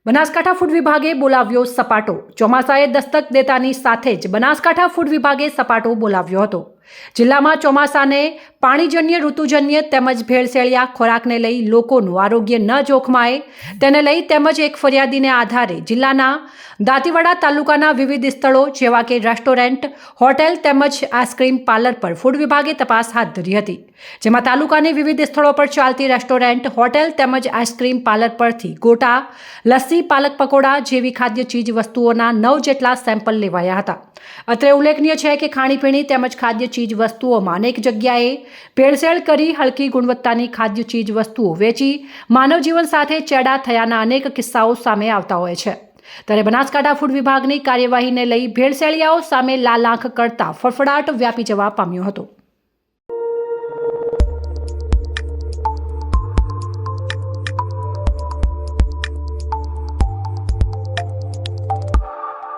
Banaskantha food વિભાગે બોલાવ્યો સપાટો. ચોમાસાએ દસ્તક દેતાની સાથે જ બનાસકાંઠા ફૂડ વિભાગે સપાટો બોલાવ્યો હતો. જિલ્લામાં ચોમાસાને પાણીજન્ય, ઋતુજન્ય તેમજ ભેળસેળિયા ખોરાકને લઈ લોકોનું આરોગ્ય ન જોખમાય તેને લઈ તેમજ એક ફરિયાદીને આધારે જિલ્લાના દાંતીવાડા તાલુકાના વિવિધ સ્થળો જેવા કે રેસ્ટોરન્ટ, હોટેલ તેમજ આઈસ્ક્રીમ પાર્લર પર ફૂડ વિભાગે તપાસ હાથ ધરી હતી. જેમાં તાલુકાની વિવિધ સ્થળો પર ચાલતી રેસ્ટોરન્ટ, હોટેલ તેમજ આઈસ્ક્રીમ પાર્લર પરથી ગોટા, લસ્સી, પાલક પકોડા જેવી ખાદ્ય ચીજ વસ્તુઓના 9 જેટલા સેમ્પલ લેવાયા હતા. અત્રે ઉલ્લેખનીય છે કે ખાણીપીણી તેમજ ખાદ્ય ચીજ વસ્તુઓમાં અનેક જગ્યાએ ભેળસેળ કરી હલકી ગુણવત્તાની ખાદ્ય ચીજ વસ્તુઓ વેચી માનવ જીવન સાથે ચેડા થયાના અનેક કિસ્સાઓ સામે આવતા હોય છે. ત્યારે બનાસકાંઠા ફૂડ વિભાગની કાર્યવાહીને લઈ ભેળસેળિયાઓ સામે લાલ આંખ કરતા ફફડાટ વ્યાપી જવા પામ્યો હતો.